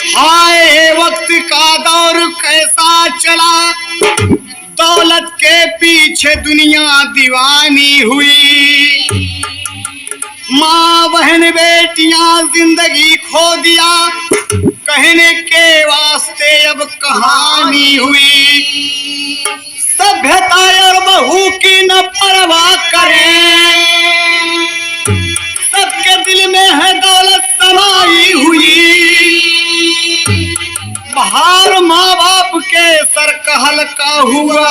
हाय वक्त का दौर कैसा चला, दौलत के पीछे दुनिया दीवानी हुई। माँ बहन बेटियां जिंदगी खो दिया, कहने के वास्ते अब कहानी हुई। सभ्यता और बहू की न परवाह करें, सबके दिल में है दौलत समाई हुई। बाहर माँ बाप के सर का हल्का हुआ,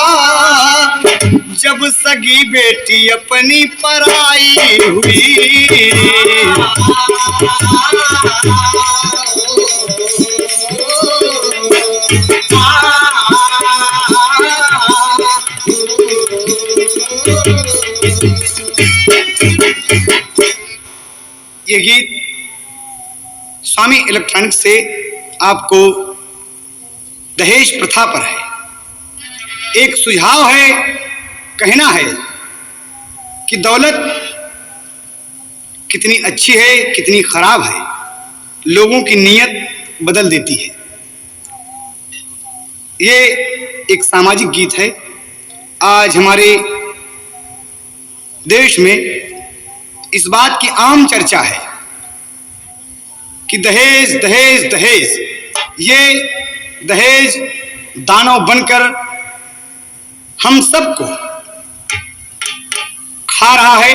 जब सगी बेटी अपनी पराई हुई। ये गीत स्वामी इलेक्ट्रॉनिक्स से आपको दहेज प्रथा पर है। एक सुझाव है, कहना है कि दौलत कितनी अच्छी है, कितनी खराब है, लोगों की नीयत बदल देती है। ये एक सामाजिक गीत है। आज हमारे देश में इस बात की आम चर्चा है कि दहेज दहेज दहेज, ये दहेज दानव बनकर हम सबको खा रहा है।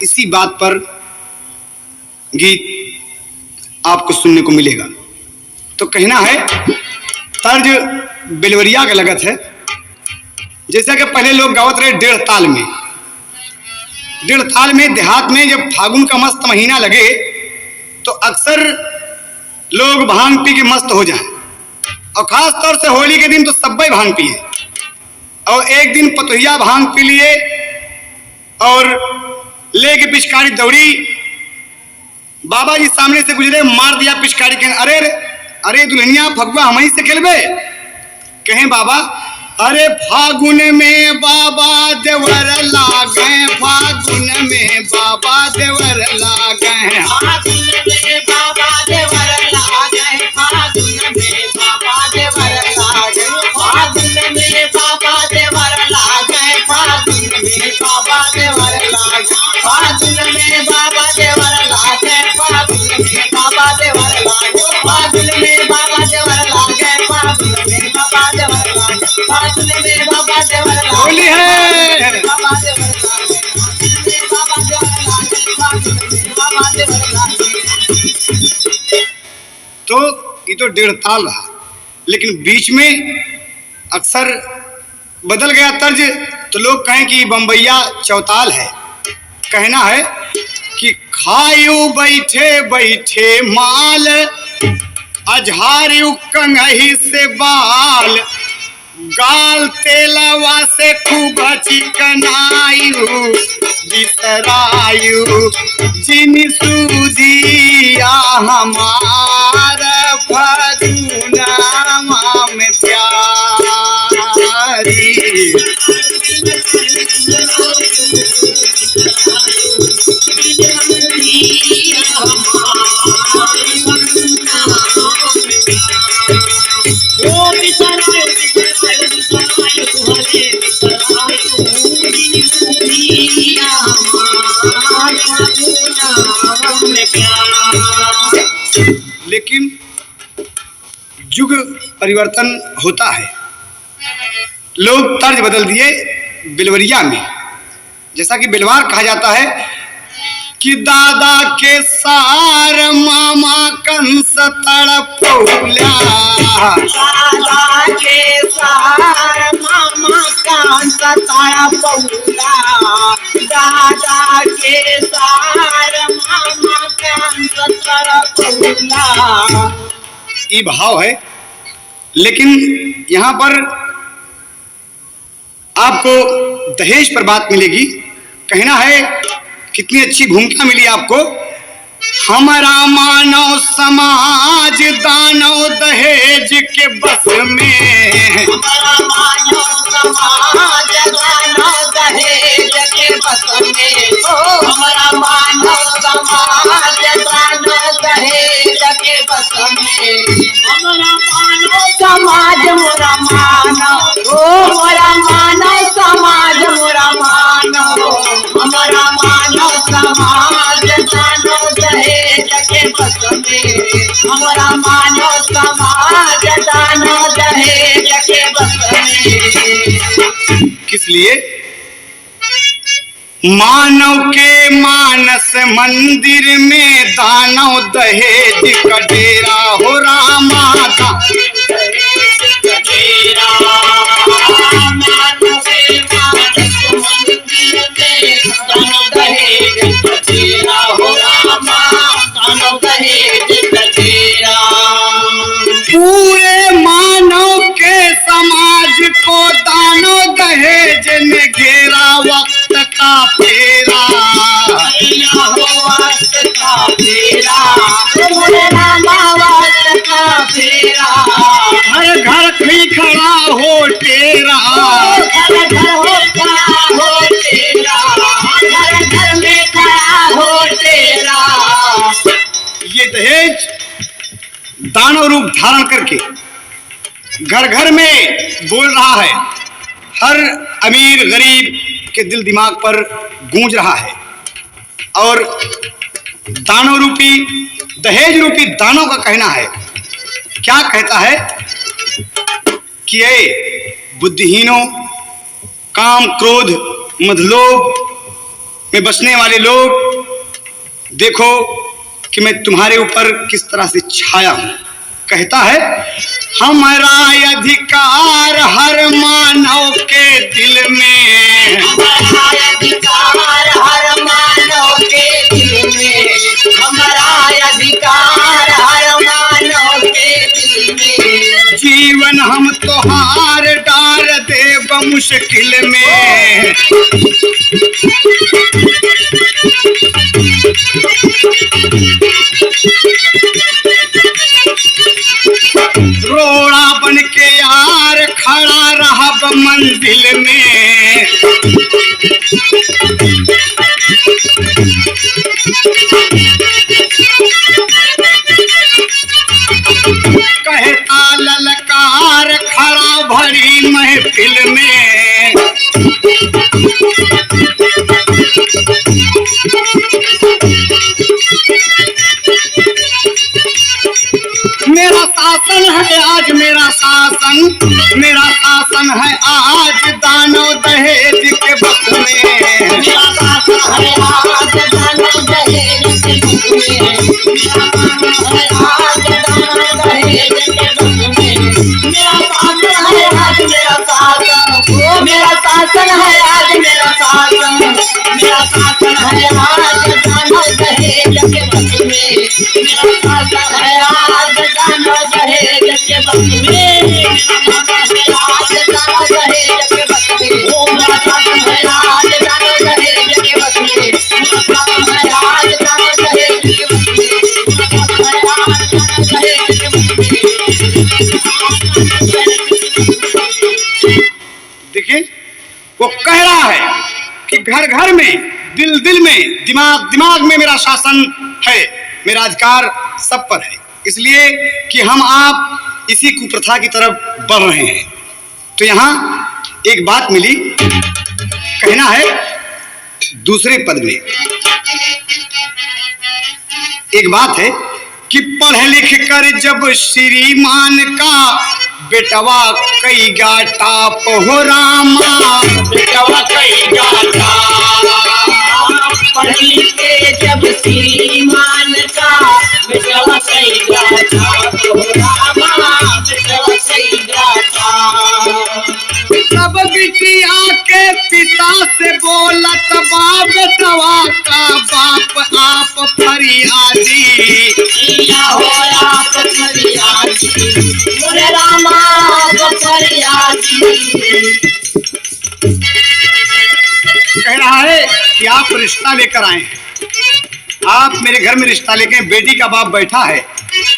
इसी बात पर गीत आपको सुनने को मिलेगा। तो कहना है, तर्ज बेलवरिया का लगत है। जैसा कि पहले लोग गावत रहे डेढ़ ताल में। डेढ़ ताल में देहात में जब फागुन का मस्त महीना लगे तो अक्सर लोग भांग पी के मस्त हो जाएं, और खास तौर से होली के दिन तो सब्बे भांग पिए, और एक दिन पतोहिया भांग पी लिए और लेके पिचकारी दौड़ी। बाबा जी सामने से गुजरे, मार दिया पिचकारी के। अरे अरे दुल्हनिया फगुआ हम ही से खेलबे। कहें बाबा, अरे फागुन में बाबा देवर लागे, फागुन में बाबा देवर लागे, फागुन में बाबा देवर लागे, फागुन में बाबा देवर लागे, फागुन में बाबा देवर लागे, फागुन में बाबा देवर लागे, फागुन में बाबा देवर लागे, फागुन में बाबा देवर लागे, फागुन में बाबा देवर लागे, फागुन में बाबा देवर लागे, फागुन में बाबा देवर लागे। होली है। बाबा देवर लागे, बाबा देवर लागे, फागुन में बाबा देवर लागे। तो ये तो डेढ़ ताल रहा, लेकिन बीच में अक्सर बदल गया तर्ज, तो लोग कहें कि बम्बैया चौताल है। कहना है कि खायू बैठे बैठे माल, अझारू कंघी से बाल, गाल तेलवा से खूब चिकनायु, बिसरायु जिन सूजिया हमार फगुनमा में प्यारी। लेकिन युग परिवर्तन होता है, लोग तर्ज बदल दिए बेलवरिया में। जैसा कि बेलवार कहा जाता है कि दादा के सार मामा कंस तड़पौला, दादा के सार मामा कंस तड़पौला, दादा के सार मामा कंस तड़पौला। ये भाव है। लेकिन यहाँ पर आपको दहेज पर बात मिलेगी। कहना है, कितनी अच्छी भूमिका मिली आपको। हमारा मानव समाज दानव दहेज के बस में। हमारा मानव समाज दानो दहेज के बस में। हमारा मानव समाज दानो दहेज के बस में। हमारा मानव समाज मोरा मानव, ओ मोरा मानव समाज मोरा मानव। हमारा मानव समाज दानो दहेज के बस में। हमारा मानव समाज दानो दहेज के बस में। किस लिए? मानव के मानस मंदिर में दानव दहेज का डेरा हो रामा। पूरे मानव के समाज को दानव दहेज ने घेरा, वक्त का फेरा। हर घर भी खड़ा हो तेरा। घर हो खड़ा हो तेरा, घर में खड़ा हो तेरा। ये दहेज दानव रूप धारण करके घर घर में बोल रहा है। हर अमीर गरीब के दिल दिमाग पर गूंज रहा है। और दानव रूपी, दहेज रूपी दानव का कहना है, क्या कहता है कि ये बुद्धिहीनों, काम क्रोध मदलोभ में बसने वाले लोग, देखो कि मैं तुम्हारे ऊपर किस तरह से छाया हूं। कहता है हमारा अधिकार हर मानव के दिल में। हमारा अधिकार हर मानव के दिल में। हमारा अधिकार हर मानव के दिल में। जीवन हम तोहार डार देव मुश्किल में। रोड़ा बन के यार खड़ा रहा मंजिल में। कहता ललकार खड़ा भरी महफिल में। मेरा शासन है आज, मेरा शासन, मेरा शासन है आज दानव दहेज के बस में। मेरा शासन है आज दानव दहेज के बस में। मेरा शासन है आज दानव दहेज के बस में। मेरा शासन है आज, मेरा शासन, ओ मेरा शासन है आज, मेरा शासन, मेरा शासन है आज दानव दहेज के बस में। मेरा शासन है आज दानव दहेज के बस में। मेरा शासन है आज दानव दहेज के बस में। ओ मेरा शासन है आज दानव दहेज के बस में। मेरा शासन है आज दानव दहेज के बस में। मेरा शासन है आज दानव दहेज के बस में। देखिए वो कह रहा है कि घर घर में, दिल दिल में, दिमाग दिमाग में मेरा शासन है, मेरा अधिकार सब पर है। इसलिए कि हम आप इसी कुप्रथा की तरफ बढ़ रहे हैं। तो यहाँ एक बात मिली, कहना है दूसरे पद में एक बात है कि पढ़ लिख कर जब श्रीमान का बेटवा कई गाटा हो रामा। बेटवा कई गाटा, पढ़ लिख के जब श्रीमान का बेटवा कई गाटा हो रामा। बेटवा कई गाटा। सब बिटिया के पिता से बोलत बाप, बेटवा का बाप आप फरियादी। हो आप फरियादी, मोरे रामा आप फरियादी। कह रहा है कि आप रिश्ता लेकर आए हैं, आप मेरे घर में रिश्ता लेकर, बेटी का बाप बैठा है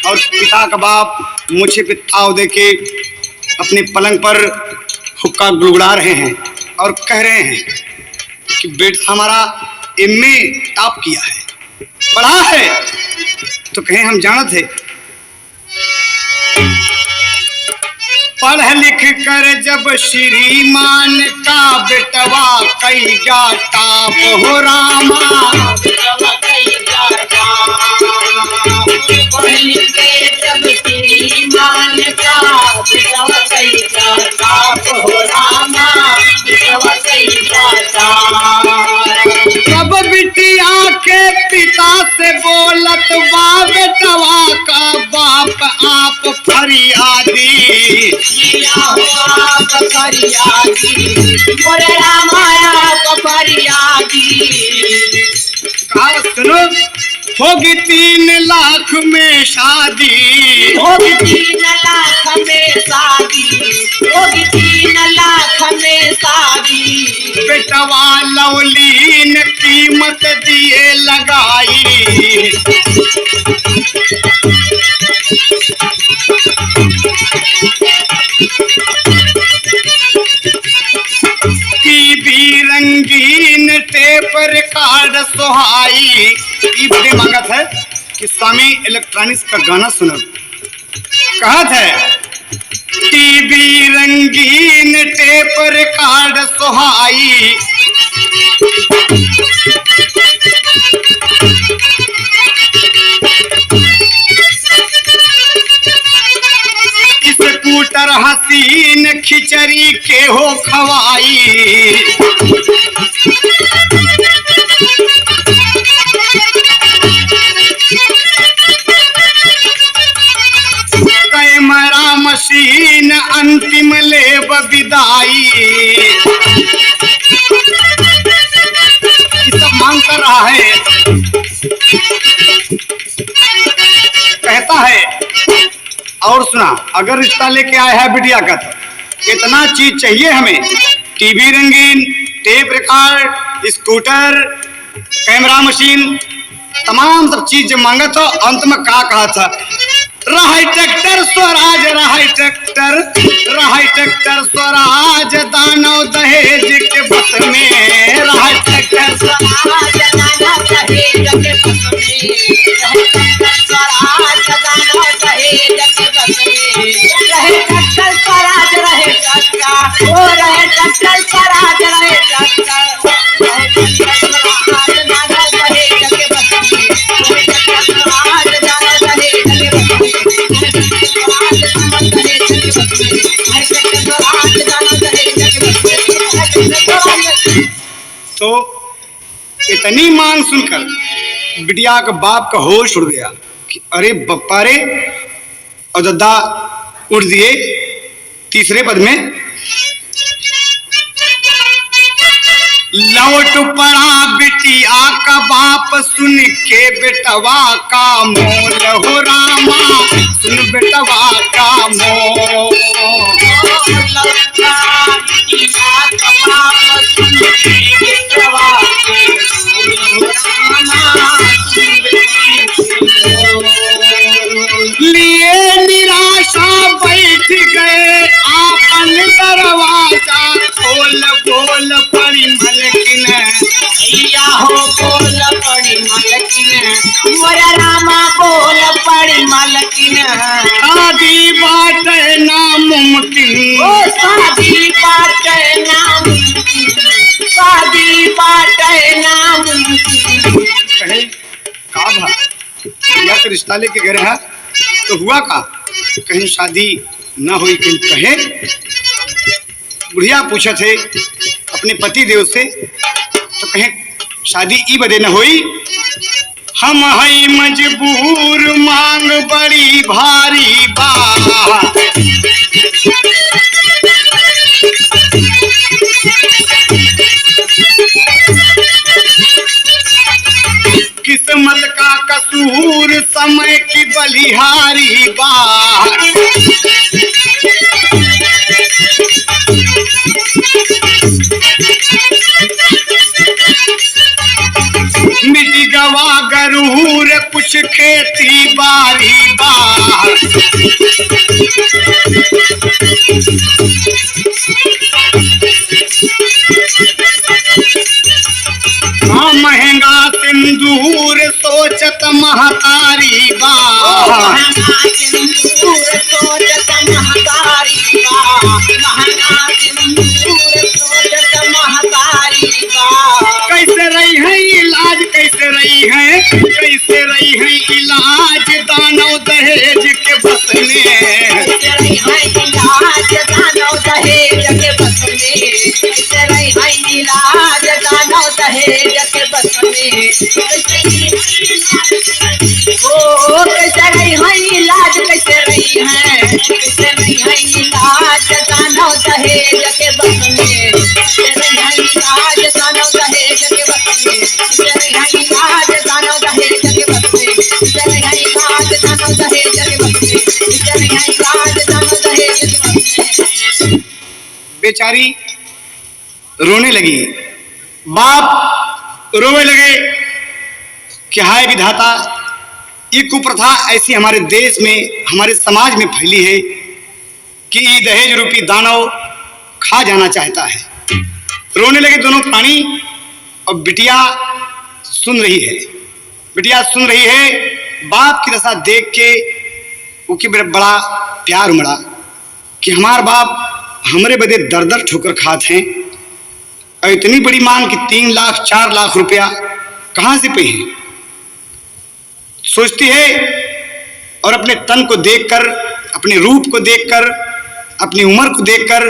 और पिता का बाप मुझे पे ताव दे के अपने पलंग पर हुक्का गुड़गुड़ा रहे हैं और कह रहे हैं कि बेटा हमारा एमए टॉप किया है, पढ़ा है। तो कहें हम जानत है, पढ़ लिख कर जब श्रीमान का बेटवा कई जा टाप हो रामा। बेटवा कई जा टाप, पढ़ लिख के जब श्रीमान का बेटवा कई जा टाप हो रामा, बेटवा कई जा टाप। तब बिटिया के पिता से बोलत बा बेटवा का बाप आप फरियादी। आप फरियादी, मोरे रामा आप फरियादी। कहा सुनो, होगी 3 लाख में शादी, होगी 3 लाख में शादी, होगी 3 लाख में शादी। बेटवा लवलीन कीमत दिए लगाई। टीवी रंगीन टेप रिकॉर्ड सुहाई। ई बड़े मांगत है कि स्वामी इलेक्ट्रॉनिक्स का गाना सुनो। कहत है टीवी रंगीन टेप रिकॉर्ड सुहाई। स्कूटर हसीन खिचड़ी के हो खवाई। कैमरा मशीन अंतिम लेब विदाई। ये सब मांग कर रहा है। कहता है और सुना, अगर रिश्ता लेके आया है बिटिया का तो इतना चीज चाहिए हमें, टीवी रंगीन, tape record, scooter, camera machine, तमाम सब चीज जब मांगा तो अंत में का कहा था, रहा ट्रैक्टर स्वराज, रहा ट्रैक्टर स्वराज दानव दहेज के बस में। रहा ट्रैक्टर स्वराज दानव दहेज के बस में, रहे ट्रैक्टर स्वराज दानव दहेज के बस में। रहे ट्रैक्टर स्वराज, रहे ट्रैक्टर, ओ रहे ट्रैक्टर स्वराज, रहे ट्रैक्टर, रहे ट्रैक्टर स्वराज दानव दहेज के बस में। रहे ट्रैक्टर स्वराज दानव दहेज के बस में, रहे ट्रैक्टर स्वराज दानव दहेज के बस में, रहे ट्रैक्टर स्वराज दानव दहेज के बस में, रहे ट्रैक्टर स्वराज। तो इतनी मांग सुनकर बिटिया का बाप का होश उड़ गया कि अरे बप्पा रे, और दादा उठ दिए। तीसरे पद में लौट पड़ा बिटिया का बाप सुन के बेटवा का मोल हो रामा, सुन बेटवा का मोल। लिए निराशा बैठ गए आपन दरवाजा खोल, बोल पड़ी मलकिन। भैया हो बोल पड़ी मलकिन, मोरा रामा बोल पड़ी मलकिन। शादी बात नामुमकिन, ओ शादी बात नामुमकिन, शादी बात नामुमकिन। कहे का भा या तो रिश्ता लेके गए है तो हुआ का, कहीं शादी न हुई। कहे बुढ़िया पूछा थे अपने पति देव से, तो कहे शादी ई बदे न हुई, हम हई मजबूर मांग बड़ी भारी बा। किस्मत का कसूर समय की बलिहारी बा। मिट गवा गरूर कुछ खेती बारी बा। हाँ महंगा सिंदूर सोचत महतारी बा, महंगा सिंदूर सोचत महतारी बा, महंगा सिंदूर सोचत महतारी बा। कैसे रही है इलाज, कैसे रही है, कैसे रही है इलाज दानव दहेज के बस में। कैसे रही है इलाज दानव दहेज के बस में, कैसे रही है इलाज दानव दहेज के बस में। ओ कैसे रही है इलाज, कैसे रही है, कैसे रही है इलाज दानव दहेज के बस में। कैसे रही है इलाज दानव दहेज के बस में, कैसे रही है इलाज दानव दहेज के बस में, कैसे रही है इलाज दानव दहेज के बस में, कैसे रही है इलाज दानव दहेज के बस में। बेचारी रोने लगी, बाप रोने लगे कि हाय विधाता, ये कुप्रथा ऐसी हमारे देश में, हमारे समाज में फैली है कि ये दहेज रूपी दानव खा जाना चाहता है। रोने लगे दोनों प्राणी, और बिटिया सुन रही है, बिटिया सुन रही है। बाप की दशा देख के उनकी बड़ा प्यार उमड़ा कि हमारे बाप हमरे बदे दर दर ठोकर खाते हैं, और इतनी बड़ी मांग कि 3 लाख 4 लाख रुपया कहाँ से पे हैं। सोचती है और अपने तन को देखकर, अपने रूप को देखकर, अपनी उम्र को देखकर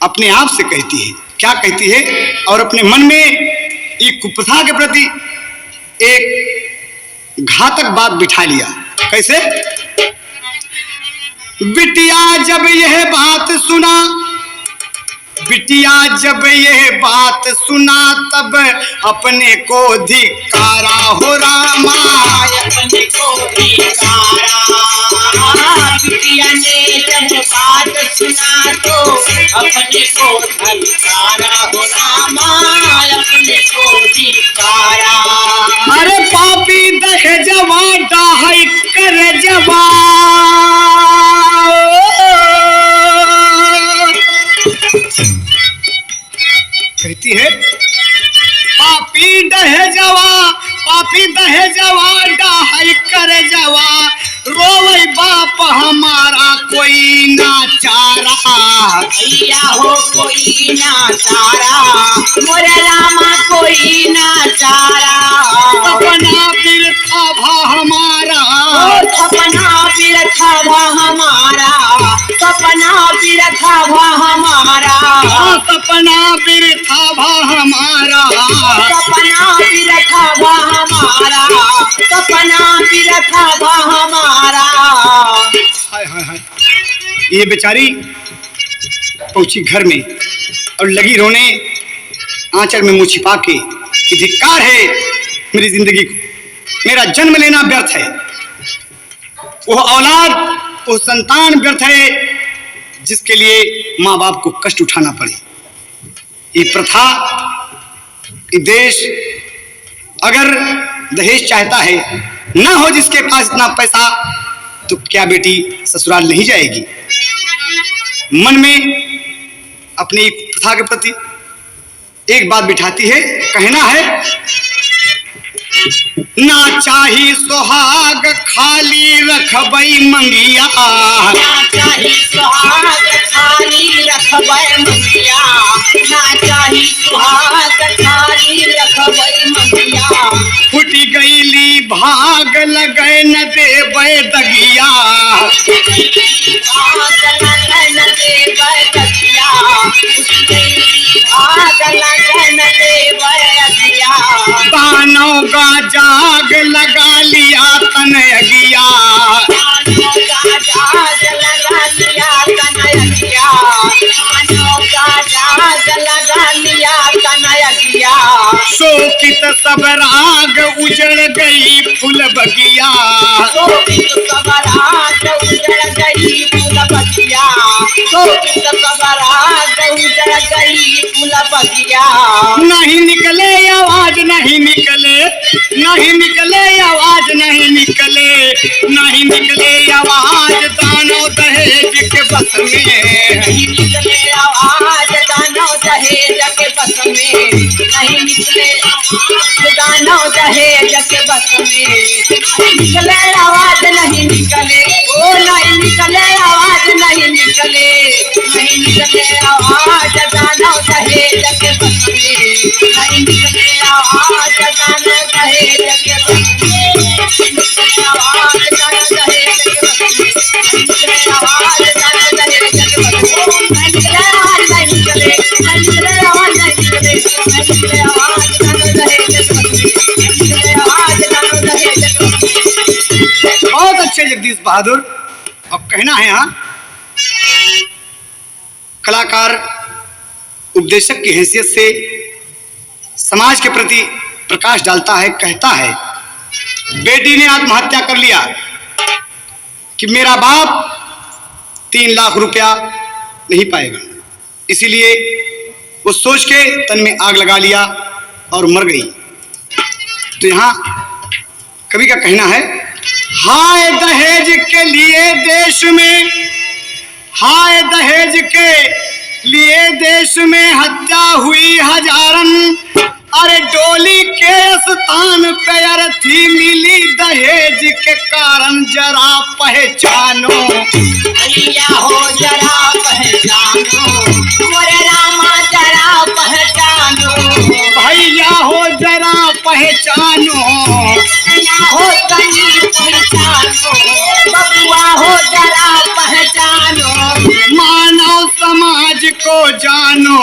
अपने आप से कहती है, क्या कहती है, और अपने मन में एक कुप्रथा के प्रति एक घातक बात बिठा लिया। कैसे? बिटिया जब यह बात सुना, बिटिया जब यह बात सुना, तब अपने को धिक्कारा हो रामा, अपने को धिक्कारा। बिटिया ने जब बात सुना तो अपने को धिक्कारा हो रामा, अपने को धिक्कारा। अरे पापी दहेजवा डाहै कर जवा, कहती है पापी दहेजवा, पापी दहेजवा डाहै कर जवा, रोवे बाप हमारा कोई ना चारा। भैया हो कोई ना चारा, मोरे रामा कोई ना चारा। सपना बिरथा भा हमारा, सपना बिरथा भा हमारा, सपना बिरथा भा हमारा, सपना बिरथा भा हमारा, सपना बिरथा भा हमारा, सपना बिरथा भा हमारा। हाय हाय हाय। ये बेचारी पहुंची घर में और लगी रोने, आंचल में मुंह छिपा के कि धिक्कार है मेरी जिंदगी को, मेरा जन्म लेना व्यर्थ है, वो औलाद, वो संतान व्यर्थ है जिसके लिए माँ बाप को कष्ट उठाना पड़े। ये प्रथा, ये देश अगर दहेज चाहता है, ना हो जिसके पास इतना पैसा, तो क्या बेटी ससुराल नहीं जाएगी। मन में अपनी प्रथा के प्रति एक बात बिठाती है, कहना है ना चाही सुहाग खाली रखबई मंगिया, ना चाही सुहाग खाली रखबै मंगिया, ना चाही सुहाग खाली रखबै मंगिया। फुटी गईली भाग लगे न देबै दगिया, भाग लगे न देबै दगिया, भाग लगे न देबै दगिया। दानव का जाग लगा लिया तन अगिया, दानव का जाग लगा लिया तन अगिया, दानव का जाग लगा लिया तन अगिया। शोकित सब राग उजड़ गई फूल बगिया, शोकित सब राग उजड़ गई फूल बगिया बारात उजड़ गई फूल बगिया। नहीं निकले आवाज नहीं निकले, नहीं निकले आवाज नहीं निकले, नहीं निकले आवाज दानों दहेज के बस में। नहीं निकले आवाज दानों दहेज के बस में, नहीं निकले दानों दहेज के बस में। नहीं निकले आवाज नहीं निकले, ओ नहीं निकले आवाज नहीं निकले, नहीं निकले आवाज दानों दहेज के बस में। नहीं निकले आवाज दानों दहेज के बस में, नहीं निकले आवाज दानों दहेज के बस में, नहीं निकले आवाज दानों दहेज के बस में। नहीं निकले आवाज नहीं निकले, नहीं निकले आवाज नहीं निकले, नहीं निकले आवाज दानों दहेज के बस में, नहीं निकले आवाज दानों दहेज के बस में। बहुत अच्छे जगदीश बहादुर। अब कहना है यहाँ कलाकार उपदेशक की हैसियत से समाज के प्रति प्रकाश डालता है, कहता है बेटी ने आत्महत्या कर लिया कि मेरा बाप 3 लाख रुपया नहीं पाएगा, इसीलिए वो सोच के तन में आग लगा लिया और मर गई। तो यहाँ कवि का कहना है हाय दहेज के लिए देश में, हाय दहेज के लिए देश में हत्या हुई हजारन। अरे डोली के स्थान पे अर्थी मिली दहेज के कारण जरा पहचानो। भैया हो जरा पहचानो, मोरे रामा जरा पहचानो। भैया हो जरा पहचानो, भैया हो तनी पहचानो, बबुआ हो जरा पहचानो। मानव समाज को जानो,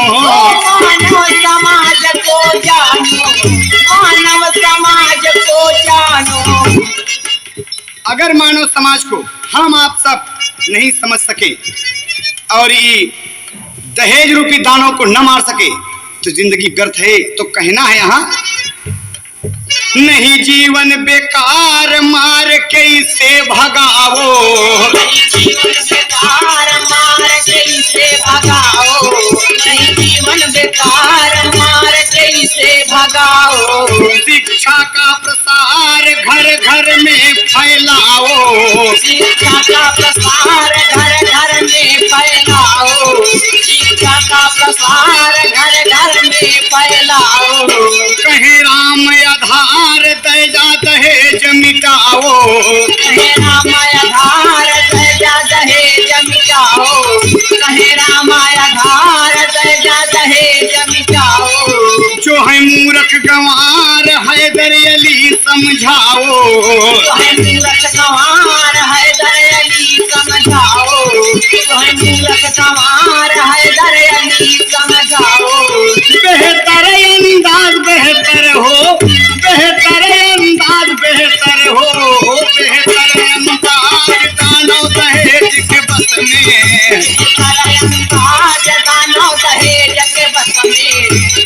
मानव समाज को जानो, मानव समाज को जानो। अगर मानव समाज को हम आप सब नहीं समझ सके और ये दहेज रूपी दानों को न मार सके तो जिंदगी व्यर्थ है। तो कहना है यहाँ नहीं जीवन बेकार मार के इसे भगाओ। जीवन बेकार मार के इसे भगाओ, नहीं जीवन बेकार मार के इसे भगाओ। शिक्षा का प्रसार घर घर में फैलाओ, शिक्षा का प्रसार घर घर में फैलाओ, शिक्षा का प्रसार घर घर में फैलाओ। कहे राम आधार दया दहेज मिटाओ, कहे राम आधार दया दहेज मिटाओ, कहे राम आधार दया दहेज मिटाओ। जो है मूर्ख गंवार हैदर अली समझाओ, जो है मूर्ख गंवार हैदर अली समझाओ, जो है मूर्ख गंवार हैदर अली समझाओ। बेहतर अंदाज बेहतर हो, बेहतर अंदाज बेहतर हो, बेहतर अंदाज दानों दहेज के बस में। अंदाज दानों दहेज के बस में,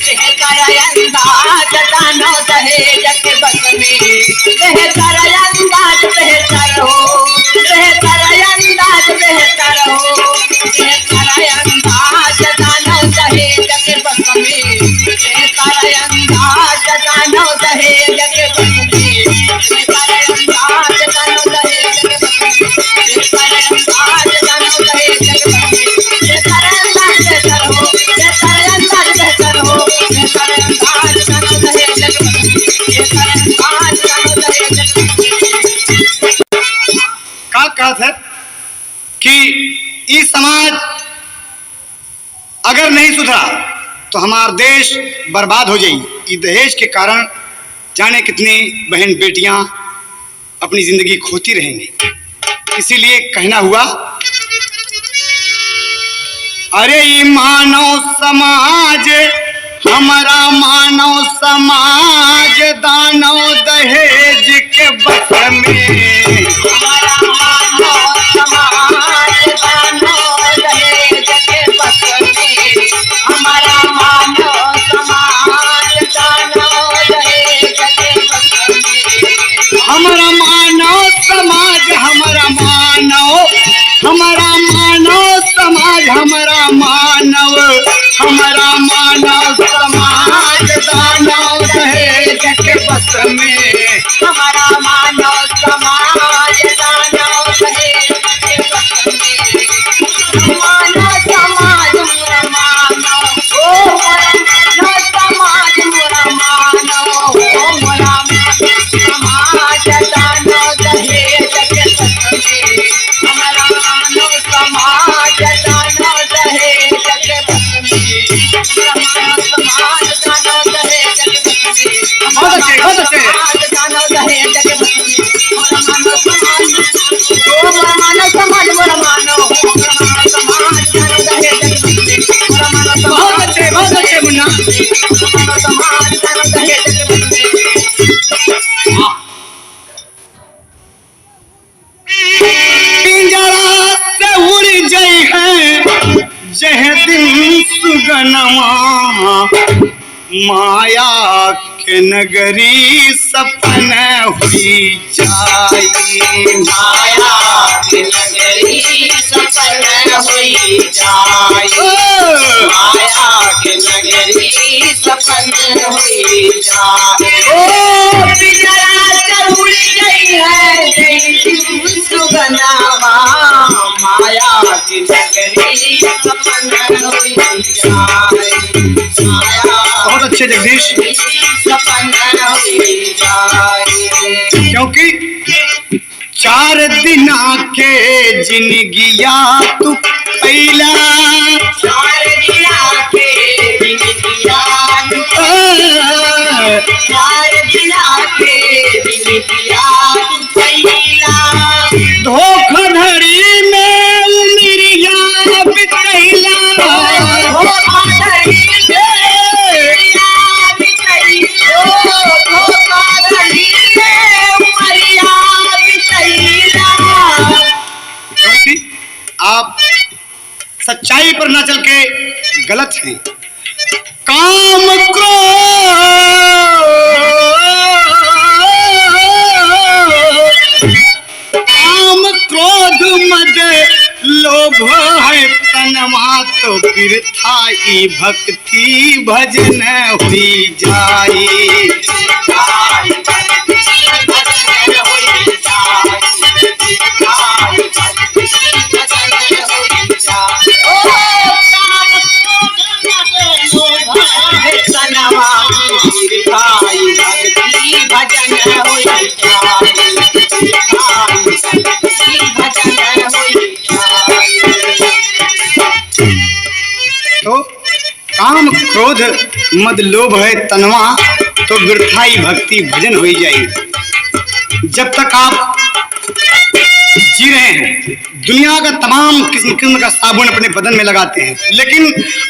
बेहतर अंदाज दानों दहेज के बस में। बेहतर अंदाज बेहतर हो, बेहतर अंदाज बेहतर हो, बेहतर अंदाज दानों दहेज के बस में। बेहतर अंदाज दानों दहेज के बस में, बेहतर अंदाज दानों दहेज के बस में, बेहतर अंदाज दानों दहेज के बस में। बेहतर अंदाज बेहतर हो, बेहतर अंदाज बेहतर हो, बेहतर अंदाज दानों दहेज के बस में, बेहतर अंदाज दानों दहेज के बस में। का कहत है कि ये समाज अगर नहीं सुधरा तो हमारा देश बर्बाद हो जाएगी। ये दहेज के कारण जाने कितने बहन बेटियां अपनी जिंदगी खोती रहेंगी। इसीलिए कहना हुआ अरे ये मानव समाज हमारा मानव समाज दानव दहेज के बस में। हमारा मानव समाज दानव दहेज के बस में, हमारा मानव समाज दानव दहेज के बस में। हमारा मानव समाज हमारा मानव जह दिन सुगनमा माया के नगरी सपन हुई जाई। माया के नगरी सफल हुई जाए। माया के नगरी सफल हुई जाए। ओ बिजरा चढ़ गई है जय सुगनावा माया की नगरी सफल हुई जाए। माया बहुत अच्छे जगदीश, सफल हुई जाए। क्योंकि 4 दिना के जिनगिया तू पहला 4 दिना के बिटिया 4 दिना के बिटिया पहिला धोखाधड़ी में उमरिया बितैला। धोखाधड़ी में बिटिया धोखाधड़ी में उमरिया बिटिया। क्योंकि आप सच्चाई पर न चल के गलत हैं। काम क्रोध मद लोभ है तनमा तो बिरथाई भक्ति भजन हुई जाई। तो काम क्रोध मद लोभ है तनवा तो बिरथाई भक्ति भजन हो जाए। जब तक आप जी रहे हैं दुनिया का तमाम किस्म किस्म का साबुन अपने बदन में लगाते हैं, लेकिन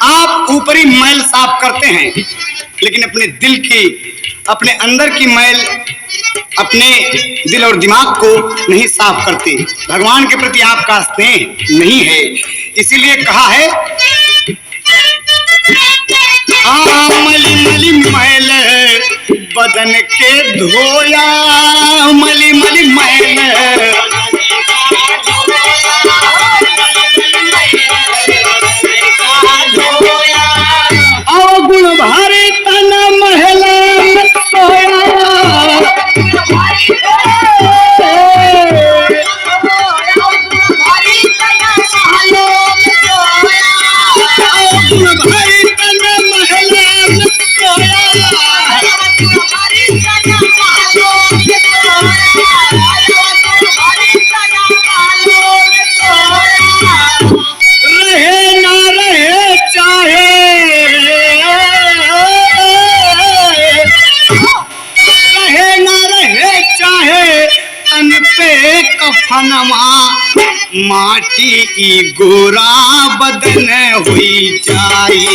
आप ऊपरी मैल साफ करते हैं, लेकिन अपने दिल की अपने अंदर की मैल अपने दिल और दिमाग को नहीं साफ करते। भगवान के प्रति आपका स्नेह नहीं है। इसीलिए कहा है मली मली मैल बदन के धोया, मली मली मैल गुण भारी तन महला में सोया। गुण भारी तन महला में रहे ना रहे चाहे, रहे ना रहे चाहे तन पे कफनमा माटी की गोरा बदन हुई जाए।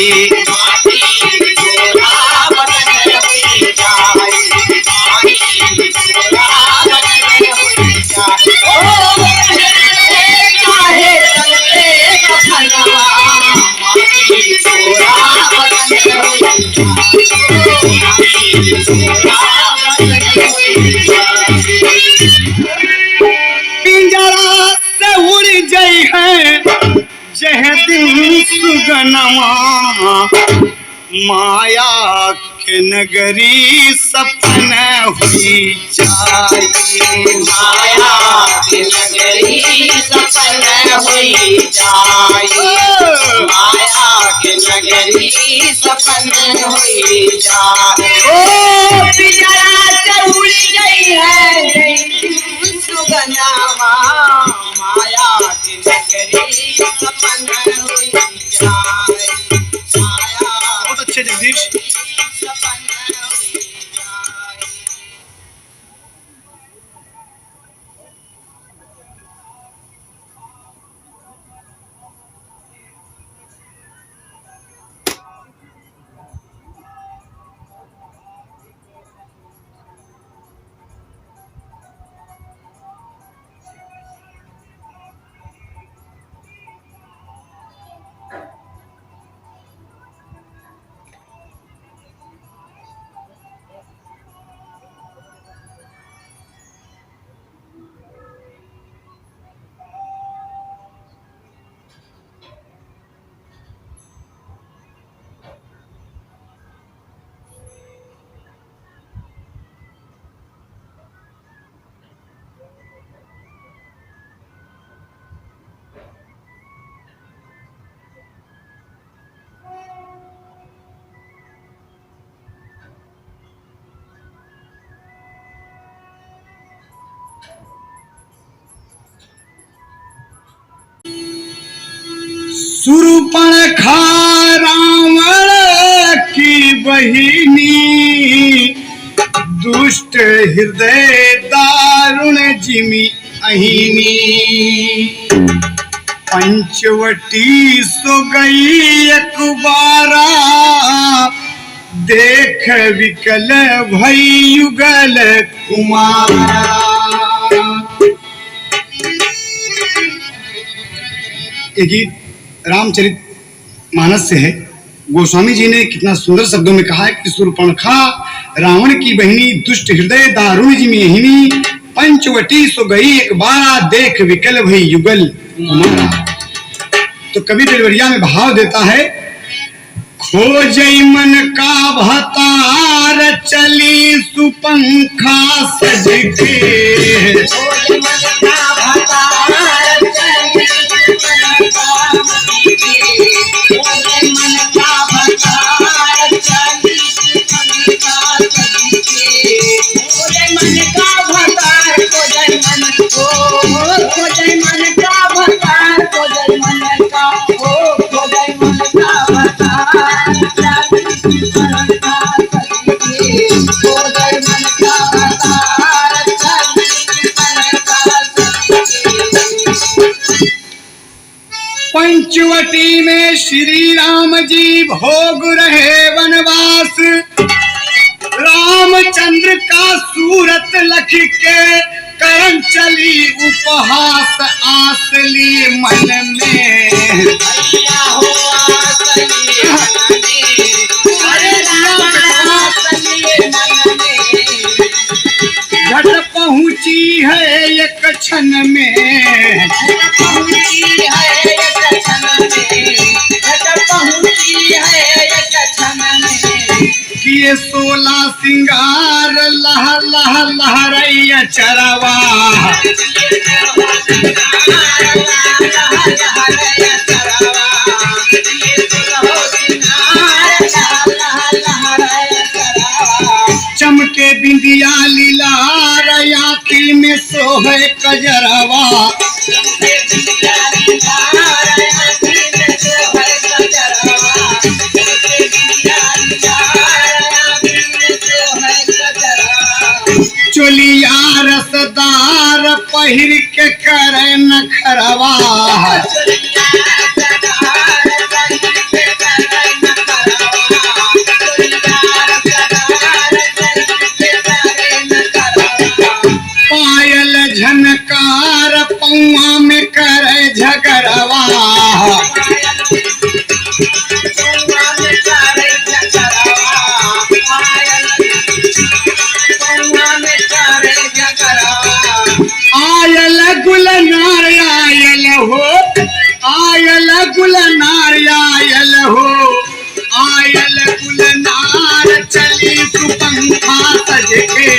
पिंजरा से उड़ गई है जह दिन सुगनमा माया के नगरी सपन हुई जाए। माया की नगरी सफल हुई जाए। माया की नगरी सफल हुई जाए। ओ बिजरा चढ़ गई है सुगनावा माया की नगरी सफल हुई जाए। माया बहुत अच्छे जगदीश, सफल हुई जाए। शूर्पणखा रावण की बहिनी, दुष्ट हृदय दारुण जिमी अहिनी। पंचवटी सो गई एक बारा, देख विकल भई युगल कुमारा। ये गीत रामचरित मानस से है। गोस्वामी जी ने कितना सुंदर शब्दों में कहा है कि शूर्पणखा रावण की बहिनी, दुष्ट हृदय दारुण जिमिहिनी, पंचवटी सो गई एक बारा, देख विकल भई युगल कुमारा। तो कवि बेलवरिया में भाव देता है, खोजई मन का भतार चली सुपंखा सज के, खोजई मन का भतार चली सुपंखा सज के, खोजई मन का भतार चली सुपंखा सज के, खोजई मन का भतार, खोजई मन को, खोजई मन का भतार, खोजई मन का ओ, खोजई मन का भतार चली सुपंखा सज के, खोजई मन का भतार चली सुपंखा सज के। पंचवटी में श्री राम जी भोग रहे वनवास, रामचंद्र का सूरत लख के करन चली उपहास, आस ली मन में। भैया हो आस ली मन में, अरे राम आस ली मन में, झट पहुंची है एक क्षण में, झट पहुंची है एक क्षण में, झट पहुंची है एक क्षण में, किए 16 सिंगार लह लह लहरैया चरवा, चमके बिंदिया लीलार आँखी में सोहे कजरवा, चोलिया रसदार पहिर के करे नखरवा, पायल झनकार पौआ में करे झगरवा, आयल गुलनार आयल हो, आयल गुलनार आयल हो, आयल गुलनार चली सुपंखा सज के,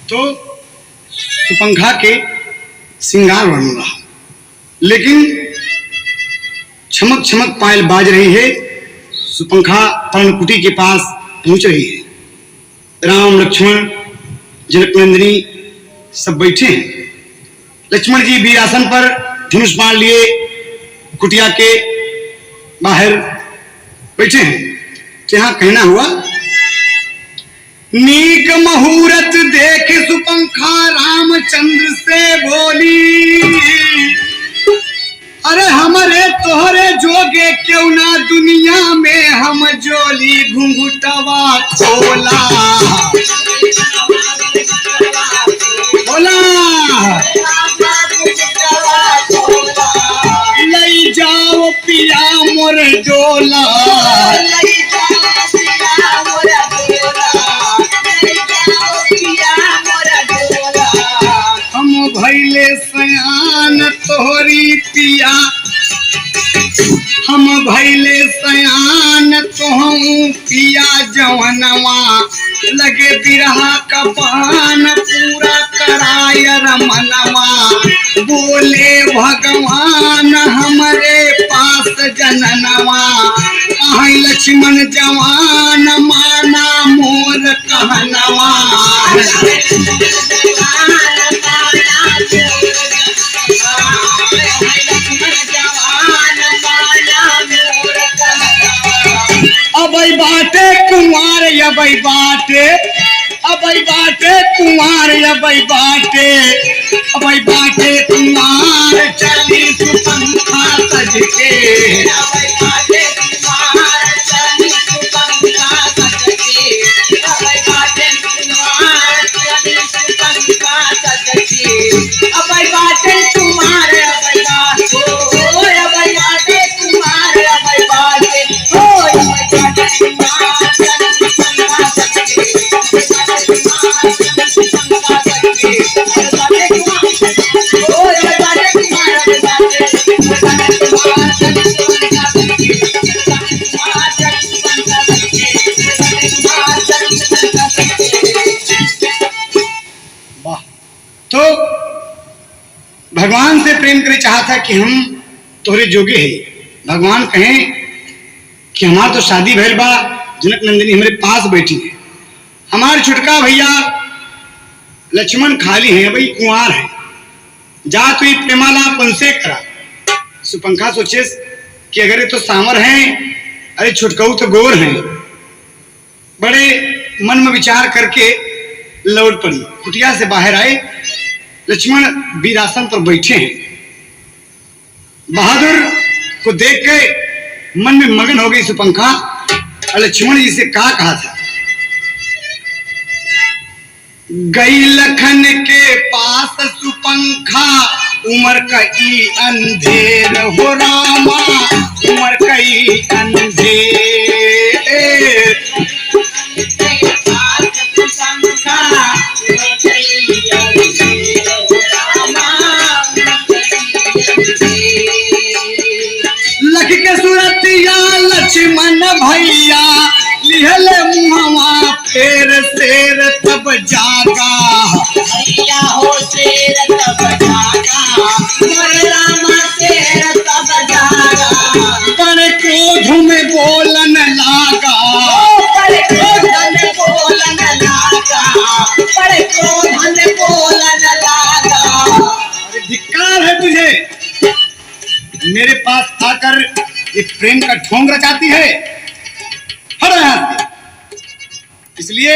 तो सुपंखा के श्रृंगार वर्णन रहा, लेकिन छमक छमक पायल बाज रही है। सुपंखा पर्णकुटी के पास पहुंच रही है। राम लक्ष्मण जनक नंदिनी सब बैठे हैं। लक्ष्मण जी वीरासन पर धनुष बाण लिए कुटिया के बाहर बैठे हैं। तो यहाँ कहना हुआ, नीक मुहूर्त देख सुपंखा रामचंद्र से बोली, अरे हमारे तोहरे जोगे क्यों ना दुनिया में हम जोली घुंघुटवा खोला, ले जाओ पिया मोर डोला, पिया हम भैले सयान तुहू पिया जवनवा लगे बिरहा का पान पूरा कराय रमनवा बोले भगवान हमरे पास जननवा आई लक्ष्मण जवान माना मोर कहनवा अबई बाटे कुंवार अबई बाटे अबई बाटे कुंवार अबई बाटे कुंवार चली सुपंखा सज के अबई बाटे कुंवार चली सुपंखा सज के अबई बाटे कुंवार चली सुपंखा सज के अबई बाटे कुंवार अबई बाटे अबई बाटे कुंवार अबई बाटे तो भगवान से प्रेम करे चाहता कि हम तोहरे जोगे है। भगवान कहें कि हमार तो शादी भैल बा, जनक नंदिनी हमारे पास बैठी है, हमारे छुटका भैया लक्ष्मण खाली है, भाई कुंवार है, जा तू प्रेमालाप उनसे करा। सुपंखा सोचे कि अगर ये तो सांवर हैं, अरे छुटकाऊ तो गोर हैं। बड़े मन में विचार करके लौट पड़ी, कुटिया से बाहर आए, लक्ष्मण वीरासन पर बैठे हैं। बहादुर को देख के मन में मगन हो गई सुपंखा और लक्ष्मण जी से कहा था, गई लखन के पास सुपंखा उमर कई अंधेर हो रामा उमर कई अंधेर लख के सूरतिया लक्ष्मण भैया लिहल मुहवा फेर शेर तब जागा भैया हो शेर तब जागा मोर रामा शेर तब जागा बड़े क्रोध में बोलन लागा बड़े क्रोध में बोलन लागा बड़े क्रोध में बोलन लागा। अरे धिक्कार है तुझे, मेरे पास आकर ये प्रेम का ढोंग रचाती है, हट यहाँ से। इसलिए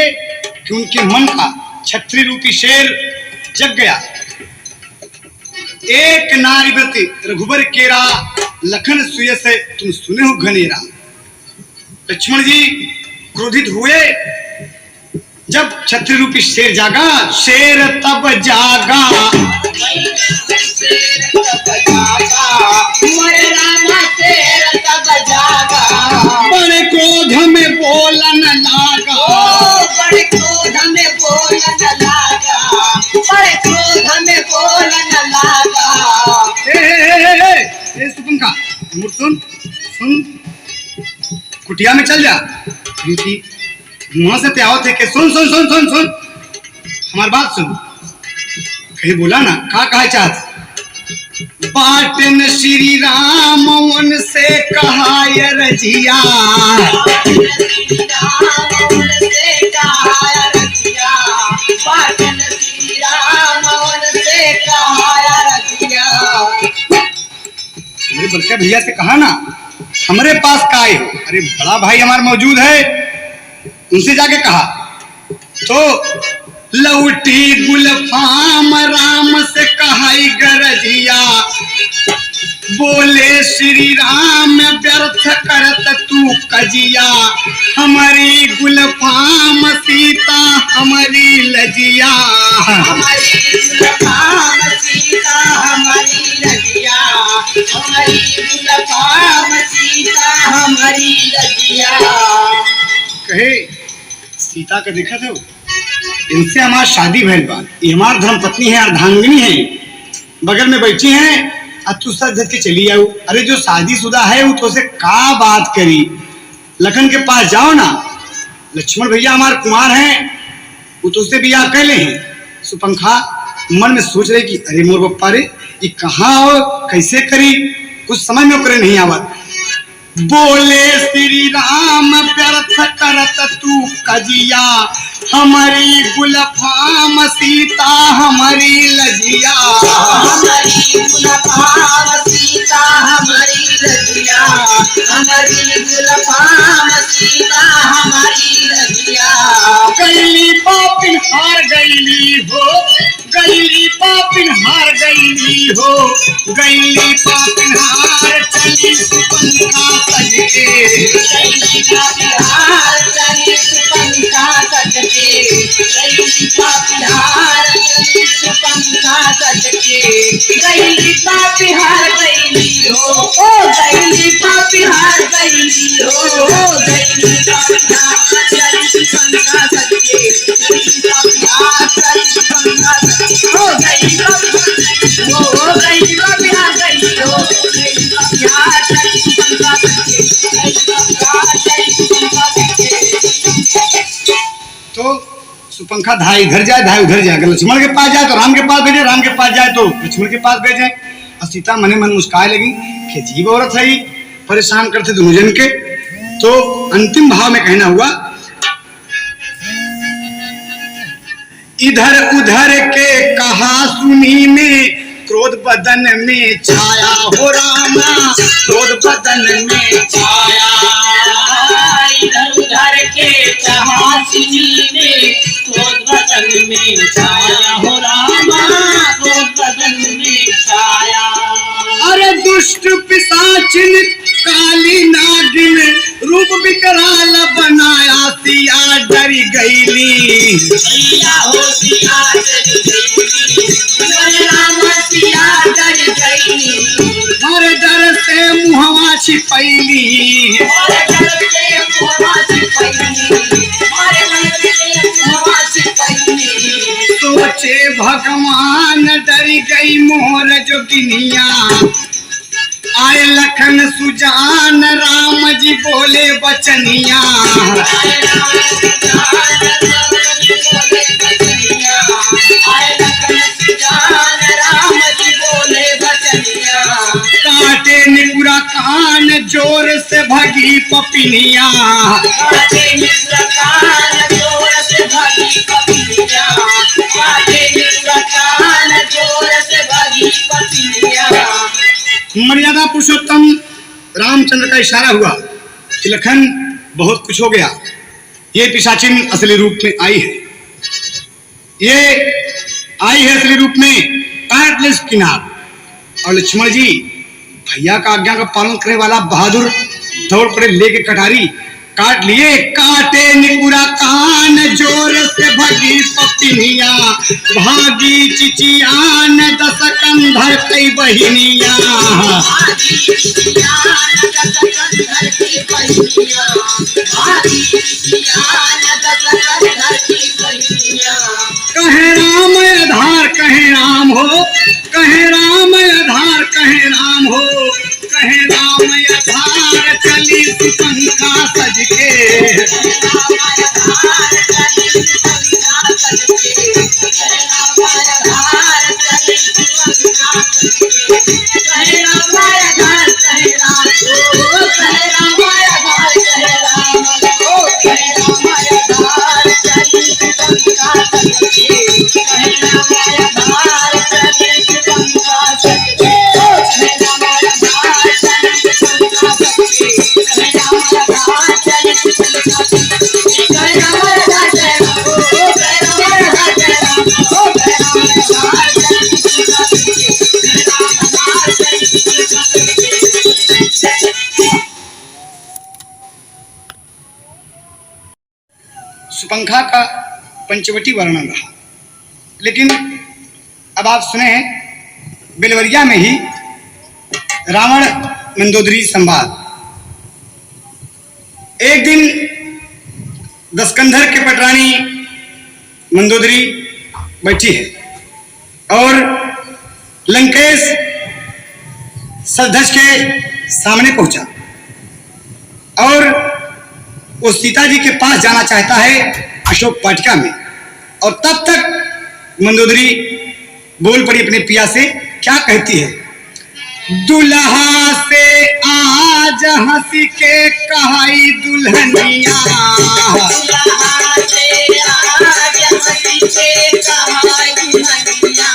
कि उनके मन का छत्री रूपी शेर जग गया। एक नारी व्रति रघुबर केरा लखन सुय से तुम सुने हो घनेरा। लक्ष्मण जी क्रोधित हुए, जब छत्री रूपी शेर जागा, शेर तब जागा शेर तब जागा मोर रामा शेर तब जागा बड़े क्रोध में बोलन लागा बड़े क्रोध में बोलन लागा बड़े क्रोध में बोलन लागा। ए सुपंखा मुझ सुन सुन, कुटिया में चल जा, क्योंकि वहां से त्यावत थे कि सुन सुन सुन सुन सुन हमारी बात सुन। कहीं बोला ना, कहा चाहत बाटन श्री राम उनसे कहा ये रजिया उनसे कहा रजिया बाटन श्री राम उनसे कहा रजिया। मेरे बड़का भैया से कहा ना हमारे पास काय हो, अरे बड़ा भाई हमारा मौजूद है, उनसे जाके कहा तो लौटी गुलफाम राम से कहाई गरजिया बोले श्री राम व्यर्थ करत तू कजिया हमारी गुलफाम सीता हमारी लजिया हमारी गुलफाम सीता हमारी लजिया हमारी गुलफाम सीता हमारी लजिया। कहे सीता का देखा था, इनसे हमारी शादी भैल बा, ये हमार धर्म पत्नी है, अर्धांगिनी है, बगल में बैठी हैं अब तू सच धज के चली आओ। अरे जो शादीशुदा है वो तो से का बात करी, लखन के पास जाओ ना, लक्ष्मण भैया हमारे कुमार हैं, वो तो उससे बियाह कर ले हैं। सुपंखा मन में सोच रही कि अरे मोर बप्पा रे ये कहाँ हो, कैसे करी, कुछ समझ में करे नहीं आवत। बोले श्री राम व्यर्थ करत तू कजिया, हमारी गुलफाम सीता हमारी लजिया, हमारी गुलफाम सीता हमारी लजिया, हमारी गुलफाम सीता हमारी लजिया। गैली पापिन हार गैली हो, गैली पापिन हार गैली हो, गैली पापिन हार चली सुपंखा सज के, गैली का बिहार चली सुपंखा सज के, गैली का बिहार चली सुपंखा सज के। गैली का बिहार गैली हो, ओ गैली का बिहार गैली हो, गैली का बिहार चली सुपंखा सज के, गैली का बिहार चली सुपंखा सज के। ओ गैली का गैली का बिहार गैली हो, गैली का बिहार चली सुपंखा सज के, गैली का बिहार चली सुपंखा सज के। तो सुपंखा धाई इधर जाए धाई उधर जाए, अगर लक्ष्मण के पास जाए तो राम के पास भेजे, राम के पास जाए तो लक्ष्मण के पास भेजे। और सीता मने मन मुस्काए लगी कि अजीब औरत है, परेशान करते दोनों जन के। तो अंतिम भाव में कहना हुआ, इधर उधर के कहा सुनी में क्रोध बदन में छाया हो रामा, क्रोध बदन में छाया। इधर उधर के कहा सुनी में क्रोध बदन में छाया हो रामा, क्रोध बदन में छाया। अरे दुष्ट पिशाचिन काली नागिन रूप विकराल बनाया, सिया डरी गईली, सिया हो सिया डर गईली, राम सिया डर गईली, हर डर से मुहवा छिपैली, और डर से मुहवा छिपैली, और डर से मुहवा छिपैली। सोचे भगवान डरी गई मोहर जोगिनिया, आए लखन सुजान राम जी बोले बचनिया, काटे निपुरा कान जोर से भगी पपिनिया, काटे निपुरा कान जोर से भगी पपिनिया, काटे निपुरा कान जोर से भगी पपिनिया। मर्यादा पुरुषोत्तम रामचंद्र का इशारा हुआ कि लखन बहुत कुछ हो गया, ये पिशाचिन असली रूप में आई है, ये आई है असली रूप में काटलेस किनार। और लक्ष्मण जी भैया का आज्ञा का पालन करने वाला बहादुर दौड़ पड़े लेके कटारी, काट लिए, काटे निपुरा कान जोर से भगी पपिनिया, भागी चिचियान दस कंधर कई बहिनिया, कहे राम आधार कहे राम हो, कहे राम आधार कहे राम हो, कहे राम आधार चली सुपंखा सज के, सुपंखा का पंचवटी वर्णन रहा। लेकिन अब आप सुने बेलवरिया में ही रावण मंदोदरी संवाद। एक दिन दसकंधर के पटरानी मंदोदरी बैठी है और लंकेश सजधज के सामने पहुंचा और वो सीता जी के पास जाना चाहता है अशोक वाटिका में। और तब तक मंदोदरी बोल पड़ी अपने पिया से, क्या कहती है? दुल्हा से आज हंसी के कहाई दुल्हनिया, दुल्हा से आज हंसी के कहाई दुल्हनिया,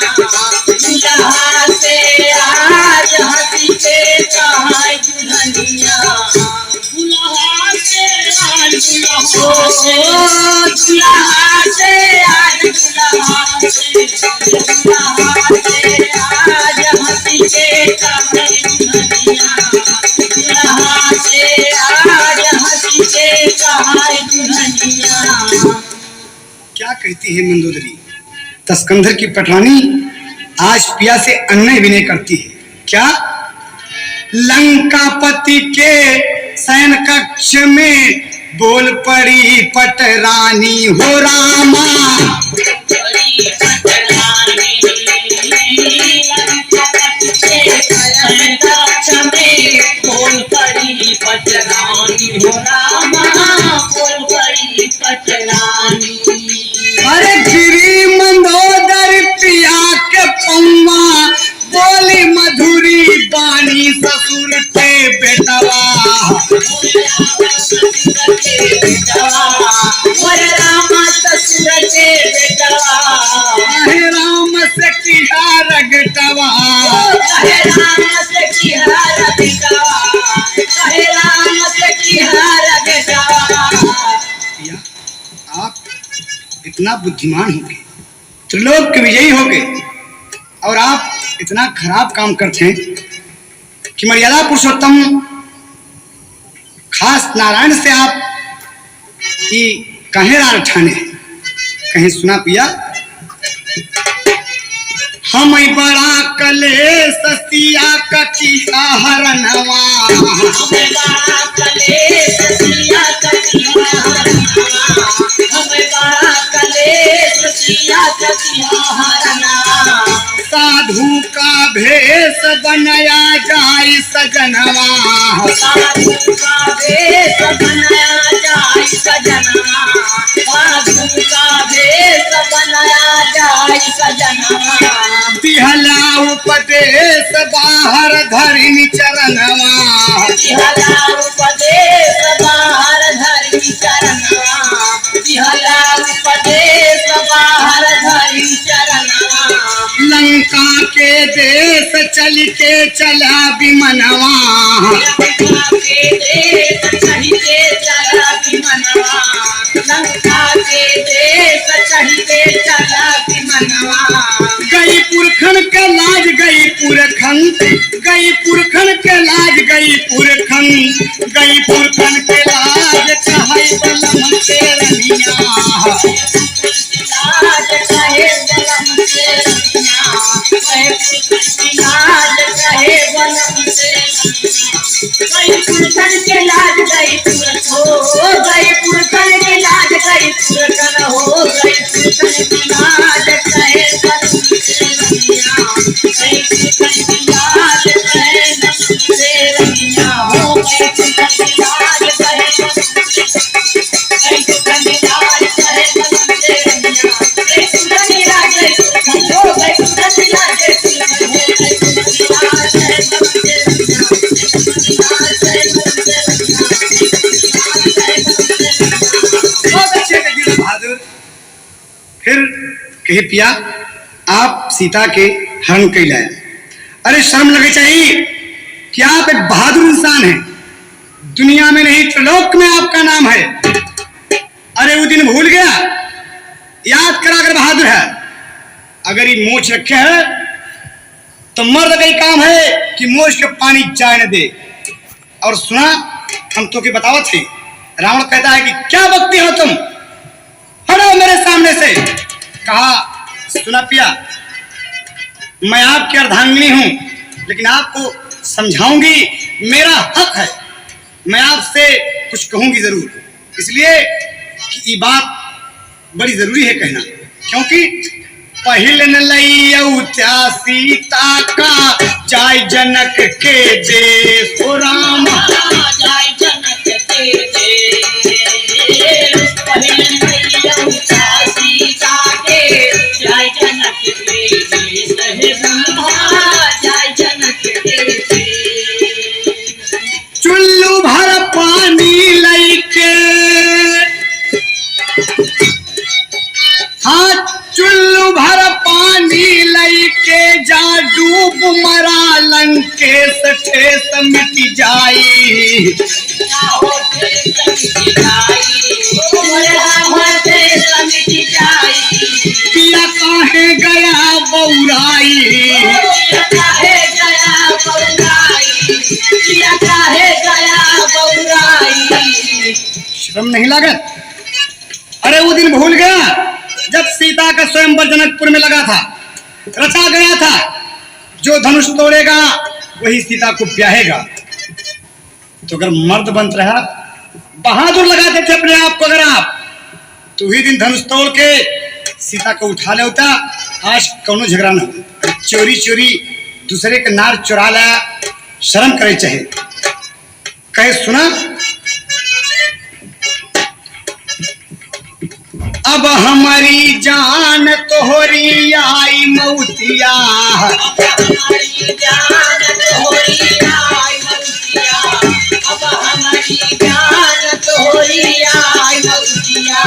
दुल्हा से आज हंसी के कहाई दुल्हनिया, दुल्हा से आज दुल्हा से आज हंसी के कहाई दुल्हनिया, दुल्हा से आज हंसी के कहाई दुल्हनिया। क्या कहती है मंदोदरी? तस्कंधर की पटरानी आज पिया से अन्य विनय करती है। क्या? लंकापति के शयन कक्ष में बोल पड़ी पटरानी हो रामा, बोल पड़ी पटरानी हो रामा, बोल पड़ी पटरानी। अरे गिरी मंदोदर पिया के पौवा, बोली मधुरी बानी ससुर के बेटवा, राम से किया रगटवा, आप इतना बुद्धिमान हो गए, त्रिलोक के विजयी हो गए, और आप इतना खराब काम करते हैं कि मर्यादा पुरुषोत्तम खास नारायण से आप ये कहे रार ठाने हैं। कहीं सुना पिया? हम बड़ा कलेश सिया कटिया हरनवा, हम बड़ा कलेश सिया कटिया हरनवा, हम बड़ा कलेश सिया कटिया हरनवा, साधु का भेष बनाया जाए सजनवा, साधु का भेष बनाया जाए सजनवा, साधु का भेष बनाया जाए सजनवा, तिहला उपदेश बाहर धरिनी चरणवा, तिहला उपदेश बाहर धरिनी चरणवा, तिहला उपदेश बाहर धरिनी चरणवा, लंका के देश चल के चला विमनवा, लंका के देश चढ़ के चला विमनवा, लंका के देश चढ़ के चला विमनवा, गई पुरखन के लाज गई पुरखन, गई पुरखन के लाज गई पुरखन, गई पुरखन के लाज कहाई बलम से रनिया, लाज कहे बलम से रनिया, कहे लाज कहे बलम से रनिया, गई पुरखन के लाज गई पुरखन हो, गई पुरखन के लाज गई पुरखन हो, गई पुरखन की लाज कहे बलम से रनिया, गई पुरखन की लाज कहे बलम से रनिया हो, गई पुरखन की लाज कहे बलम से, गई पुरखन की लाज कहे बलम से रनिया, गई पुरखन की लाज गई पुरखन हो, गई पुरखन की लाज गई पुरखन हो, गई पुरखन की लाज कहे बलम से रनिया, गई पुरखन की लाज कहे बलम से रनिया, गई पुरखन की लाज कहे बलम से रनिया। बहुत अच्छे कबीर बहादुर। फिर कहे पिया आप सीता के हरण कैलाया, अरे शर्म लगे चाहिए कि आप एक बहादुर इंसान हैं, दुनिया में नहीं त्रिलोक में आपका नाम है। अरे वो दिन भूल गया, याद करा कर बहादुर है। अगर ये मोच रखे है तो मर्द का ही काम है कि मोच के पानी जाए न दे। और सुना, हम तो के बतावत थे, रावण कहता है कि क्या बकती हो तुम, हटो मेरे सामने से। कहा सुना पिया, मैं आपकी अर्धांगिनी हूं, लेकिन आपको समझाऊंगी, मेरा हक है, मैं आपसे कुछ कहूंगी जरूर, इसलिए कि ये बात बड़ी जरूरी है कहना, क्योंकि पहिलन लैया सीता का जाय जनक के देश। ओ राम जाय जनक के देश, पहिलन लैया सीता के जाय जनक के देश, हे ब्रह्मा जाय जनक के देश। चुल्लू भर पानी लैके, हाँ चुल्लू भर पानी लैके जा डूब मरा लंकेश ठेस मिट जाई। पिया काहे गया बौराई, शर्म नहीं लागत? अरे वो दिन भूल गया जब सीता का स्वयंवर जनकपुर में लगा था, रचा गया था जो धनुष तोड़ेगा वही सीता को ब्याहेगा। तो अगर मर्द बनत रहा, बहादुर लगाते थे अपने आप को अगर आप, तो वही दिन धनुष तोड़ के सीता को उठा ले होता। आज कौनो झगड़ा ना हो, चोरी चोरी दूसरे के नार चुरा लाया, शर्म करे चाहे। कहे सुना, अब हमारी जान तोहरी आई मौतिया, हमारी जान तोहरी आई मौतिया, अब हमारी जान तोहरी आई मौतिया।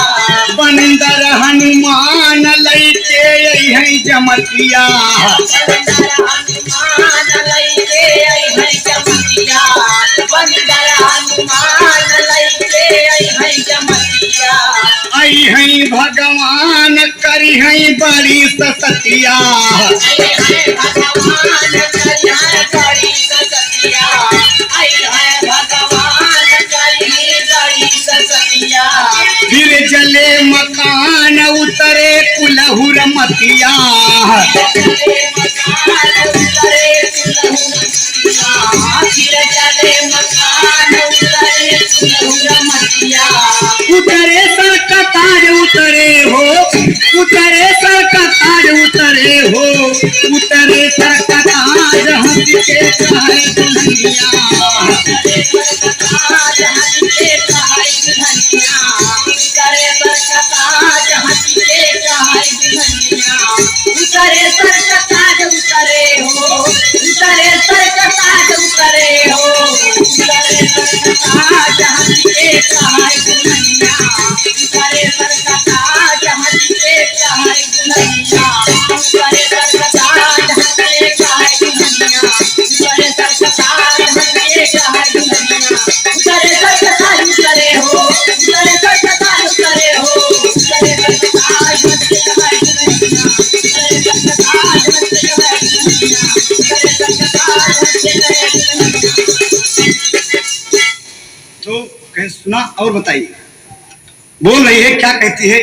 बंदर हनुमान लैके है जमतिया, बंदर हनुमान लैके है जमतिया, बंदर हनुमान लैके है जमतिया। आई है भगवान करी है बड़ी सतिया, आई है भगवान करी है बड़ी सतिया, आई है भगवान करी है बड़ी सतिया। फिर जले मकान उतरे कुलहुर मतिया, चले मकान उतरे कुलहुर मतिया। उतरे सर कतार उतरे हो, उतरे सर कतार उतरे हो, उतरे सर कतार हंस के कहे दुल्हनिया, उतरे सर कतार हंस के कहे दुल्हनिया, उतरे सर कतार हंस के कहे दुल्हनिया। उतरे सर कतार उतरे हो, उतरे सर कतार उतरे हो, उतरे सर कतार हंस के कहे दुल्हनिया, उतरे सर कतार हंस के कहे दुल्हनिया, उतरे सर कतार हंस के कहे दुल्हनिया, उतरे सर कतार हंस के कहे दुल्हनिया। उतरे सर कतार उतरे हो, उतरे सर कतार उतरे हो, उतरे सर कतार हंस के कहे दुल्हनिया, उतरे सर कतार हंस के कहे दुल्हनिया, उतरे सर कतार हंस के कहे दुल्हनिया। तो कहे सुना और बताइए, बोल रही है क्या कहती है।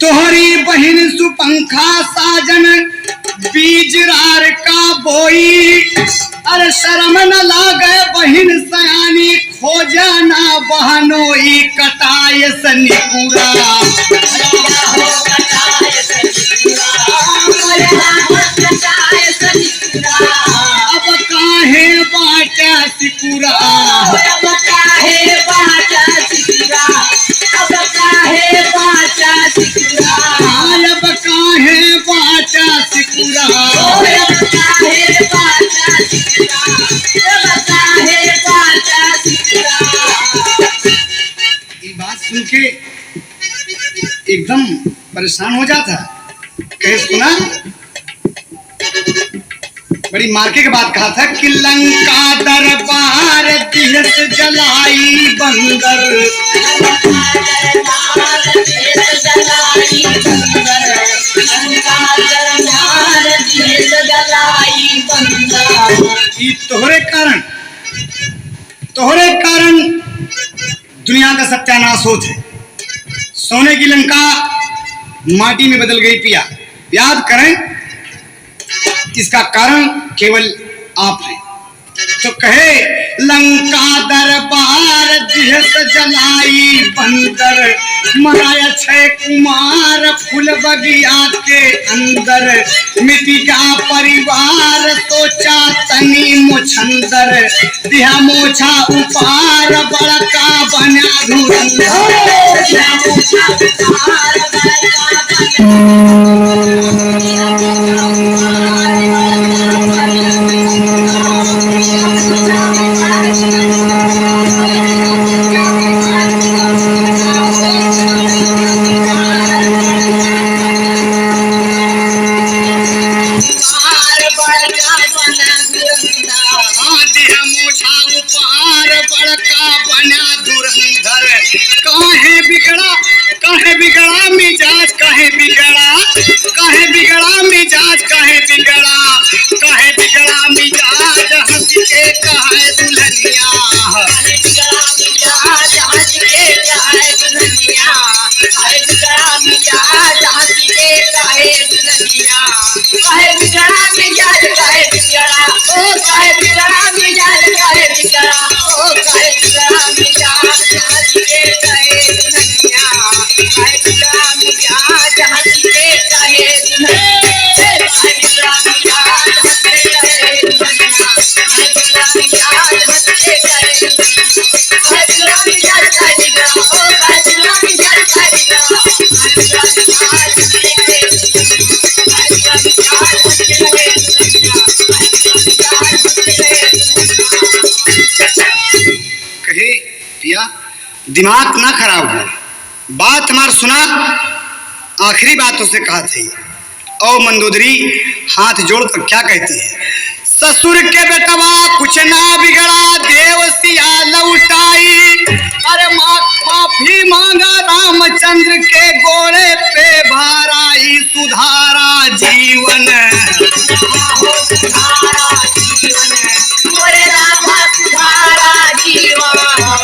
तोहरी बहिन सुपंखा साजन बीजरार का बोई, अरे शर्म न लागे बहिन सयानी खोजा ना बहनोई कटाय सनिपुरा। अब काहे बाटा सिकुरा, अब काहे बाटा सिकुरा, अब काहे बाटा सिकुरा, अब काहे बाटा सिकुरा। अब काहे बाटा सिकुरा, अब काहे बाटा सिकुरा। ये बात सुन के एकदम परेशान हो जाता। कहे सुना, बड़ी मार्के के बात कहा था कि लंका दरबार दिहस जलाई बंदर, लंका दरबार दिहस जलाई बंदर, लंका दरबार दिहस जलाई बंदर। ये तोहरे कारण दुनिया का सत्यानाश होता है। सोने की लंका माटी में बदल गई पिया। याद करें, इसका कारण केवल आप हैं। तो कहे लंका दरबार दिहस जलाई बंदर, मराया छह कुमार फुलवा बगिया के अंदर मिटिका परिवार सोचा तनी मुछंदर दिया मोछा उपार बड़का बना धुरंधर दिया मोछा उपार बड़का कहे पिया दिमाग ना खराब हो, बात हमार सुना। आखिरी बात उसे कहा थी। और मंदोदरी हाथ जोड़कर क्या कहती है, ससुर के बेटवा कुछ ना बिगड़ा देव सिया लौटाई, अरे माफी मांगा रामचंद्र के गोड़े पे भाराई, सुधारा जीवन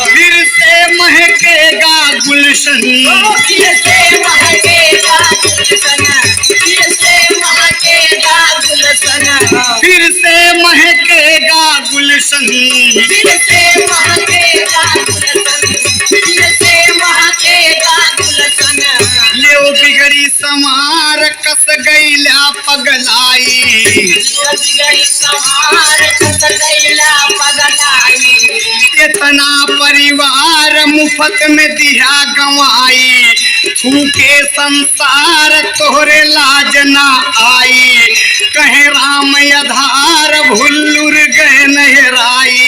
फिर से महकेगा गुलशन, फिर से महकेगा गुलशन, फिर से महकेगा गुलशन, फिर से महकेगा गुलशन, फिर से महकेगा गुलशन, फिर से महकेगा गुलशन। ले बिगड़ी समार कस गईला पगलाई, बिगड़ी समार कस गईला पगलाई, इतना परिवार मुफ्त में दिया गंवाई, फूके संसार तोहरे लाज ना आई, कहे राम आधार भुल्लुर गए नहराई,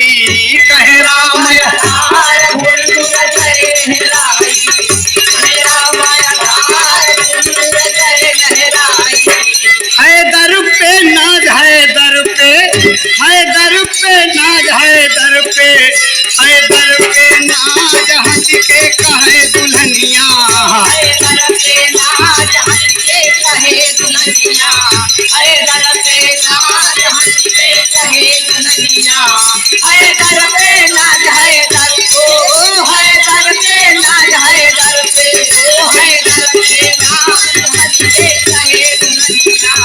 कहे राम आधार भुल्लुर गए नहराई, कहे राम आधार भुल्लुर गए नहराई। हैदर पे नाज हैदर पे, हैदर पे नाज हैदर पे, हैदर पे नाज हंस के कहे दुल्हनिया, हैदर पे नाज हंस के कहे दुल्हनिया, हैदर पे नाज हंस के कहे दुल्हनिया, हैदर पे नाज हैदर ओ हैदर पे नाज हैदर पे ओ हैदर पे नाज हंस के कहे दुल्हनिया,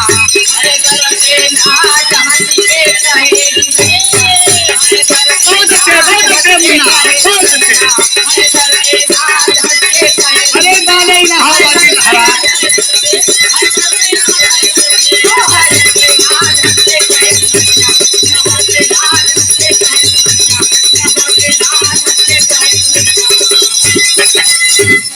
हैदर पे नाज हंस के कहे दुल्हनिया।